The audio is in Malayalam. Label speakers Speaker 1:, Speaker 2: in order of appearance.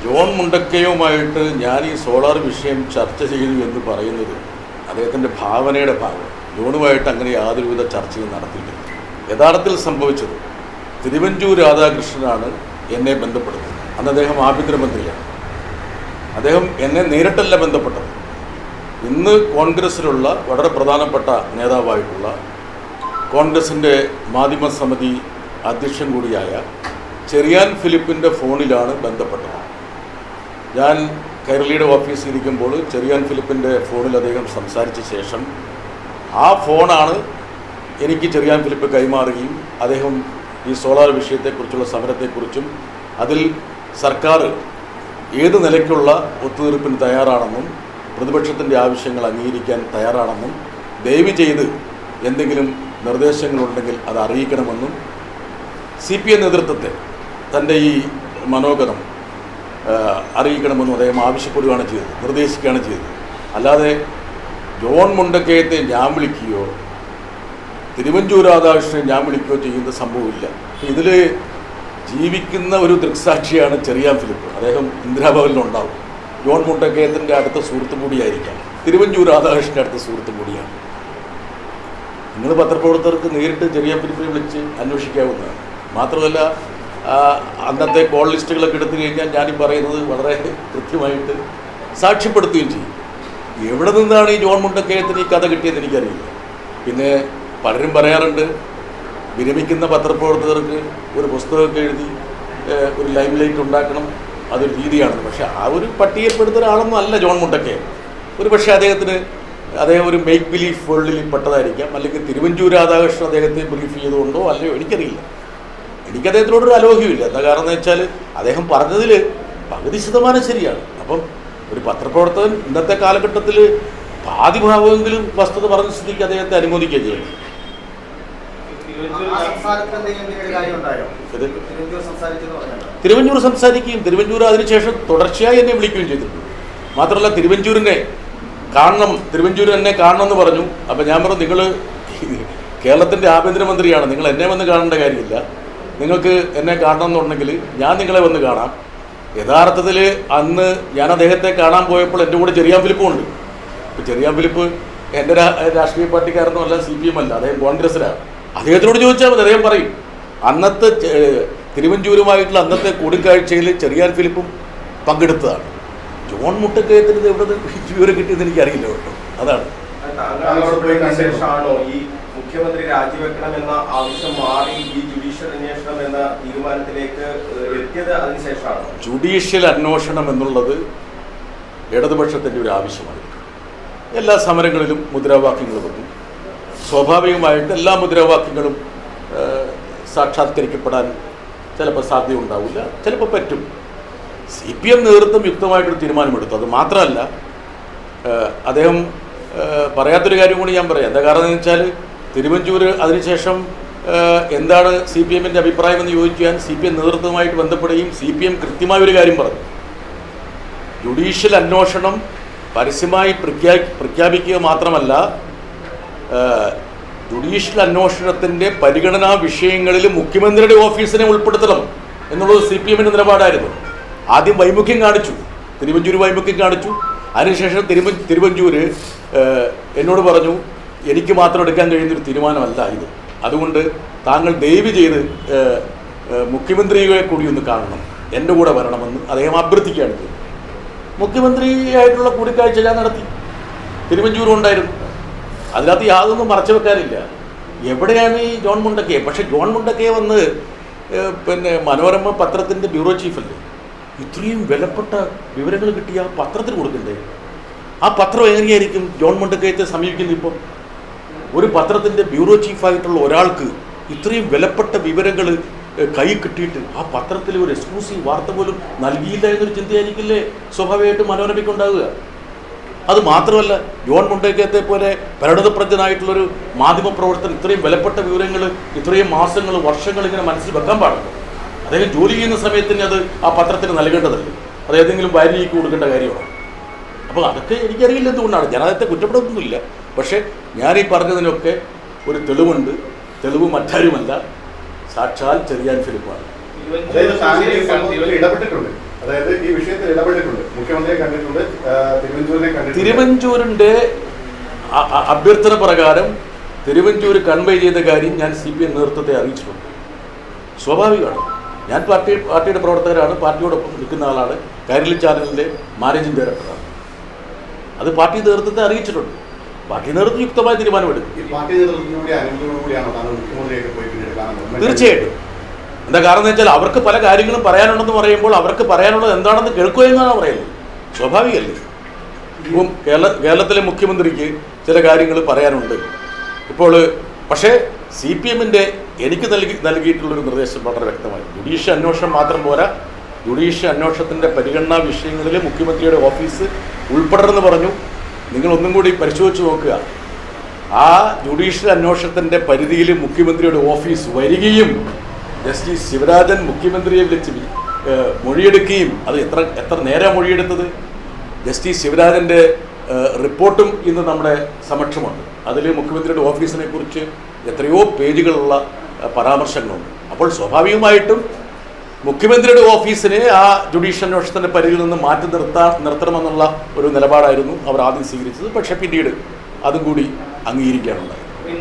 Speaker 1: ജോൺ മുണ്ടക്കയുമായിട്ട് ഞാൻ ഈ സോളാർ വിഷയം ചർച്ച ചെയ്തു എന്ന് പറയുന്നത് അദ്ദേഹത്തിൻ്റെ ഭാവനയുടെ ഭാഗം. ജോണുമായിട്ട് അങ്ങനെ യാതൊരുവിധ ചർച്ചയും നടത്തിയിട്ടില്ല. യഥാർത്ഥത്തിൽ സംഭവിച്ചത് തിരുവഞ്ചൂർ രാധാകൃഷ്ണനാണ് എന്നെ ബന്ധപ്പെടുന്നത്. അന്ന് അദ്ദേഹം ആഭ്യന്തരമന്ത്രിയാണ്. അദ്ദേഹം എന്നെ നേരിട്ടല്ല ബന്ധപ്പെട്ടത്. ഇന്ന് കോൺഗ്രസ്സിലുള്ള വളരെ പ്രധാനപ്പെട്ട നേതാവായിട്ടുള്ള കോൺഗ്രസിൻ്റെ മാധ്യമസമിതി അധ്യക്ഷൻ കൂടിയായ ചെറിയാൻ ഫിലിപ്പിൻ്റെ ഫോണിലാണ് ബന്ധപ്പെട്ടത്. ഞാൻ കൈരളിയുടെ ഓഫീസിൽ ഇരിക്കുമ്പോൾ ചെറിയാൻ ഫിലിപ്പിൻ്റെ ഫോണിൽ അദ്ദേഹം സംസാരിച്ച ശേഷം ആ ഫോണാണ് എനിക്ക് ചെറിയാൻ ഫിലിപ്പ് കൈമാറുകയും അദ്ദേഹം ഈ സോളാർ വിഷയത്തെക്കുറിച്ചുള്ള സമരത്തെക്കുറിച്ചും അതിൽ സർക്കാർ ഏത് നിലയ്ക്കുള്ള ഒത്തുതീർപ്പിന് തയ്യാറാണെന്നും പ്രതിപക്ഷത്തിൻ്റെ ആവശ്യങ്ങൾ അംഗീകരിക്കാൻ തയ്യാറാണെന്നും ദയവ് ചെയ്ത് എന്തെങ്കിലും നിർദ്ദേശങ്ങളുണ്ടെങ്കിൽ അത് അറിയിക്കണമെന്നും CPM നേതൃത്വത്തെ തൻ്റെ ഈ മനോഗതം അറിയിക്കണമെന്നും അദ്ദേഹം ആവശ്യപ്പെടുകയാണ് ചെയ്തത്, നിർദ്ദേശിക്കുകയാണ് ചെയ്തത്. അല്ലാതെ ജോൺ മുണ്ടക്കയത്തെ ഞാൻ വിളിക്കുകയോ തിരുവഞ്ചൂർ രാധാകൃഷ്ണനെ ഞാൻ വിളിക്കുകയോ ചെയ്യുന്ന സംഭവമില്ല. ഇതിൽ ജീവിക്കുന്ന ഒരു ദൃക്സാക്ഷിയാണ് ചെറിയാൻ ഫിലിപ്പ്. അദ്ദേഹം ഇന്ദിരാഭവനിലുണ്ടാവും. ജോൺ മുണ്ടക്കയത്തിൻ്റെ അടുത്ത സുഹൃത്തും കൂടിയായിരിക്കാം, തിരുവഞ്ചൂർ രാധാകൃഷ്ണൻ്റെ അടുത്ത സുഹൃത്തും കൂടിയാണ്. നിങ്ങൾ പത്രപ്രവർത്തകർക്ക് നേരിട്ട് ചെറിയാൻ ഫിലിപ്പിനെ വിളിച്ച് അന്വേഷിക്കാവുന്നതാണ്. മാത്രമല്ല അന്നത്തെ കോൾ ലിസ്റ്റുകളൊക്കെ എടുത്തു കഴിഞ്ഞാൽ ഞാനീ പറയുന്നത് വളരെ കൃത്യമായിട്ട് സാക്ഷ്യപ്പെടുത്തുകയും ചെയ്യും. എവിടെ നിന്നാണ് ഈ ജോൺ മുണ്ടക്കയത്തിന് ഈ കഥ കിട്ടിയെന്ന് എനിക്കറിയില്ല. പിന്നെ പലരും പറയാറുണ്ട് വിരമിക്കുന്ന പത്രപ്രവർത്തകർക്ക് ഒരു പുസ്തകമൊക്കെ എഴുതി ഒരു ലൈം ലൈറ്റ് ഉണ്ടാക്കണം, അതൊരു രീതിയാണ്. പക്ഷേ ആ ഒരു പട്ടികപ്പെടുത്തുന്ന ഒരാളൊന്നും അല്ല ജോൺ മുണ്ടക്കയൻ. ഒരു പക്ഷേ അദ്ദേഹം ഒരു മേക്ക് ബിലീഫ് വേൾഡിൽ പെട്ടതായിരിക്കാം, അല്ലെങ്കിൽ തിരുവഞ്ചൂർ രാധാകൃഷ്ണൻ അദ്ദേഹത്തെ ബ്രീഫ് ചെയ്തുകൊണ്ടോ അല്ലയോ എനിക്കറിയില്ല. എനിക്ക് അദ്ദേഹത്തിനോടൊരു അലോഹ്യമില്ല. എന്താ കാരണം എന്ന് വെച്ചാൽ അദ്ദേഹം പറഞ്ഞതിൽ പകുതി ശതമാനം ശരിയാണ്. അപ്പം ഒരു പത്രപ്രവർത്തകൻ ഇന്നത്തെ കാലഘട്ടത്തിൽ പാതി ഭാവമെങ്കിലും വസ്തുത പറഞ്ഞ സ്ഥിതിക്ക് അദ്ദേഹത്തെ അനുമോദിക്കുകയും ചെയ്യണം. തിരുവഞ്ചൂർ സംസാരിക്കുകയും തിരുവഞ്ചൂർ അതിനുശേഷം തുടർച്ചയായി എന്നെ വിളിക്കുകയും ചെയ്തിട്ടുണ്ട്. മാത്രമല്ല തിരുവഞ്ചൂർ എന്നെ കാണണം എന്ന് പറഞ്ഞു. അപ്പം ഞാൻ പറഞ്ഞു, നിങ്ങൾ കേരളത്തിൻ്റെ ആഭ്യന്തരമന്ത്രിയാണ്, നിങ്ങൾ എന്നെ വന്ന് കാണേണ്ട കാര്യമില്ല. നിങ്ങൾക്ക് എന്നെ കാണണമെന്നുണ്ടെങ്കിൽ ഞാൻ നിങ്ങളെ വന്ന് കാണാം. യഥാർത്ഥത്തിൽ അന്ന് ഞാൻ അദ്ദേഹത്തെ കാണാൻ പോയപ്പോൾ എൻ്റെ കൂടെ ചെറിയാൻ ഫിലിപ്പും ഉണ്ട്. ഇപ്പോൾ ചെറിയാൻ ഫിലിപ്പ് എൻ്റെ രാഷ്ട്രീയ പാർട്ടിക്കാരനോ അല്ല, CPM അല്ല, അദ്ദേഹം കോൺഗ്രസ്സിലാണ്. അദ്ദേഹത്തിനോട് ചോദിച്ചാൽ മതി, അദ്ദേഹം പറയും. അന്നത്തെ തിരുവഞ്ചൂരുമായിട്ടുള്ള അന്നത്തെ കൂടിക്കാഴ്ചയിൽ ചെറിയാൻ ഫിലിപ്പും പങ്കെടുത്തതാണ്. ജോൺ മുണ്ടക്കയത്തിന് എവിടെ വിവരം കിട്ടിയെന്ന് എനിക്കറിയില്ല കേട്ടോ. അതാണ്
Speaker 2: മുഖ്യമന്ത്രി രാജിവെക്കണമെന്ന ആവശ്യം മാറി ഈ ജുഡീഷ്യൽ അന്വേഷണം എന്ന തീരുമാനത്തിലേക്ക് എത്തിയത് അതിനുശേഷമാണ്.
Speaker 1: ജുഡീഷ്യൽ അന്വേഷണം എന്നുള്ളത് ഇടതുപക്ഷത്തിൻ്റെ ഒരു ആവശ്യമാണ്. എല്ലാ സമരങ്ങളിലും മുദ്രാവാക്യങ്ങൾ വന്നു. സ്വാഭാവികമായിട്ട് എല്ലാ മുദ്രാവാക്യങ്ങളും സാക്ഷാത്കരിക്കപ്പെടാൻ ചിലപ്പോൾ സാധ്യത ഉണ്ടാവില്ല, ചിലപ്പോൾ പറ്റും. CPM നേതൃത്വം യുക്തമായിട്ടൊരു തീരുമാനമെടുത്തു. അത് മാത്രമല്ല, അദ്ദേഹം പറയാത്തൊരു കാര്യം കൂടി ഞാൻ പറയാം. എന്താ കാരണം എന്ന് വെച്ചാൽ തിരുവഞ്ചൂർ അതിനുശേഷം എന്താണ് CPMൻ്റെ അഭിപ്രായം എന്ന് ചോദിക്കാൻ CPM നേതൃത്വവുമായിട്ട് ബന്ധപ്പെടുകയും CPM കൃത്യമായൊരു കാര്യം പറഞ്ഞു. ജുഡീഷ്യൽ അന്വേഷണം പരസ്യമായി പ്രഖ്യാപിക്കുക മാത്രമല്ല, ജുഡീഷ്യൽ അന്വേഷണത്തിൻ്റെ പരിഗണനാ വിഷയങ്ങളിൽ മുഖ്യമന്ത്രിയുടെ ഓഫീസിനെ ഉൾപ്പെടുത്തണം എന്നുള്ളത് CPMൻ്റെ നിലപാടായിരുന്നു. ആദ്യം വൈമുഖ്യം കാണിച്ചു, തിരുവഞ്ചൂർ വൈമുഖ്യം കാണിച്ചു. അതിനുശേഷം തിരുവഞ്ചൂർ എന്നോട് പറഞ്ഞു, എനിക്ക് മാത്രം എടുക്കാൻ കഴിയുന്നൊരു തീരുമാനമല്ല ഇത്, അതുകൊണ്ട് താങ്കൾ ദയവ് ചെയ്ത് മുഖ്യമന്ത്രിയെ കൂടി ഒന്ന് കാണണം, എൻ്റെ കൂടെ വരണമെന്ന് അദ്ദേഹം അഭ്യർത്ഥിക്കുകയാണ് ചെയ്തത്. മുഖ്യമന്ത്രിയായിട്ടുള്ള കൂടിക്കാഴ്ച ഞാൻ നടത്തി. തിരുവഞ്ചൂരും ഉണ്ടായിരുന്നു. അതിനകത്ത് യാതൊന്നും മറച്ചു വെക്കാനില്ല. എവിടെയാണ് ഈ ജോൺ മുണ്ടക്കയെ? പക്ഷേ ജോൺ മുണ്ടക്കയെ വന്ന് മനോരമ പത്രത്തിൻ്റെ ബ്യൂറോ ചീഫല്ലേ, ഇത്രയും വിലപ്പെട്ട വിവരങ്ങൾ കിട്ടിയ ആ പത്രത്തിന് കൊടുക്കണ്ടേ? ആ പത്രം എങ്ങനെയായിരിക്കും ജോൺ മുണ്ടക്കയത്തെ സമീപിക്കുന്നത്? ഇപ്പം ഒരു പത്രത്തിൻ്റെ ബ്യൂറോ ചീഫായിട്ടുള്ള ഒരാൾക്ക് ഇത്രയും വിലപ്പെട്ട വിവരങ്ങൾ കൈ കിട്ടിയിട്ട് ആ പത്രത്തിൽ ഒരു എക്സ്ക്ലൂസീവ് വാർത്ത പോലും നൽകിയില്ല എന്നൊരു ചിന്തയായിരിക്കില്ലേ സ്വാഭാവികമായിട്ടും മനോരമയ്ക്കുണ്ടാവുക. അത് മാത്രമല്ല, ജോൺ മുണ്ടക്കയത്തെ പോലെ പരിണതപ്രജ്ഞനായിട്ടുള്ളൊരു മാധ്യമപ്രവർത്തകൻ ഇത്രയും വിലപ്പെട്ട വിവരങ്ങൾ ഇത്രയും മാസങ്ങൾ വർഷങ്ങൾ ഇങ്ങനെ മനസ്സിൽ വെക്കാൻ പാടില്ല. അദ്ദേഹം ജോലി ചെയ്യുന്ന സമയത്തിന് അത് ആ പത്രത്തിന് നൽകേണ്ടതല്ലേ, അത് ഏതെങ്കിലും ഭാര്യയ്ക്ക് കൊടുക്കേണ്ട കാര്യമാണ്. അപ്പോൾ അതൊക്കെ എനിക്കറിയില്ല എന്തുകൊണ്ടാണ്. ഞാൻ അദ്ദേഹത്തെ കുറ്റപ്പെടുത്തുന്നില്ല. പക്ഷേ ഞാനീ പറഞ്ഞതിനൊക്കെ ഒരു തെളിവുണ്ട്. തെളിവ് മറ്റാരുമല്ല, സാക്ഷാൽ ചെറിയാൻ ഫിലിപ്പാണ്.
Speaker 3: ഇടപെട്ടിട്ടുണ്ട്. അതായത് ഈ വിഷയത്തിൽ വിഷയത്തിൽ ഇടപെട്ടിട്ടുണ്ട്, മുഖ്യമന്ത്രിയെ കണ്ടിട്ടുണ്ട്, തിരുവഞ്ചൂരിനെ കണ്ടിട്ടുണ്ട്.
Speaker 1: തിരുവഞ്ചൂരിൻ്റെ അഭ്യർത്ഥന പ്രകാരം തിരുവഞ്ചൂർ കൺവേ ചെയ്ത കാര്യം ഞാൻ CPM നേതൃത്വത്തെ അറിയിച്ചിട്ടുണ്ട്. സ്വാഭാവികമാണ്. ഞാൻ പാർട്ടിയുടെ പ്രവർത്തകരാണ്, പാർട്ടിയോടൊപ്പം നിൽക്കുന്ന ആളാണ്, കൈരളി ചാനലിൻ്റെ മാനേജിംഗ് ഡയറക്ടറാണ്. അത് പാർട്ടി നേതൃത്വത്തെ അറിയിച്ചിട്ടുണ്ട്. പാർട്ടി നേതൃത്വം യുക്തമായ തീരുമാനമെടുക്കും. തീർച്ചയായിട്ടും. എന്താ കാരണം എന്ന് വെച്ചാൽ അവർക്ക് പല കാര്യങ്ങളും പറയാനുണ്ടെന്ന് പറയുമ്പോൾ അവർക്ക് പറയാനുള്ളത് എന്താണെന്ന് കേൾക്കുക എന്നാണ് പറയുന്നത്. സ്വാഭാവികമല്ലേ? ഇപ്പം കേരളത്തിലെ മുഖ്യമന്ത്രിക്ക് ചില കാര്യങ്ങൾ പറയാനുണ്ട്. ഇപ്പോൾ പക്ഷേ CPMൻ്റെ എനിക്ക് നൽകിയിട്ടുള്ളൊരു നിർദ്ദേശം വളരെ വ്യക്തമായി. ജുഡീഷ്യൽ അന്വേഷണം മാത്രം പോരാ, ജുഡീഷ്യൽ അന്വേഷണത്തിൻ്റെ പരിഗണനാ വിഷയങ്ങളിൽ മുഖ്യമന്ത്രിയുടെ ഓഫീസ് ഉൾപ്പെടണമെന്ന് പറഞ്ഞു. നിങ്ങളൊന്നും കൂടി പരിശോധിച്ച് നോക്കുക. ആ ജുഡീഷ്യൽ അന്വേഷണത്തിൻ്റെ പരിധിയിൽ മുഖ്യമന്ത്രിയുടെ ഓഫീസ് വരികയും ജസ്റ്റിസ് ശിവരാജൻ മുഖ്യമന്ത്രിയെ വിളിച്ച് മൊഴിയെടുക്കുകയും അത് എത്ര നേരം മൊഴിയെടുത്തത്. ജസ്റ്റിസ് ശിവരാജൻ്റെ റിപ്പോർട്ടും ഇന്ന് നമ്മുടെ സമക്ഷമുണ്ട്. അതിൽ മുഖ്യമന്ത്രിയുടെ ഓഫീസിനെ കുറിച്ച് എത്രയോ പേജുകളുള്ള പരാമർശങ്ങളുണ്ട്. അപ്പോൾ സ്വാഭാവികമായിട്ടും മുഖ്യമന്ത്രിയുടെ ഓഫീസിനെ ആ ജുഡീഷ്യൽ അന്വേഷണത്തിൻ്റെ പരിധിയിൽ നിന്ന് മാറ്റി നിർത്തണമെന്നുള്ള ഒരു നിലപാടായിരുന്നു അവർ ആദ്യം സ്വീകരിച്ചത്. പക്ഷേ പിന്നീട് അതും കൂടി അംഗീകരിക്കാനുണ്ട്.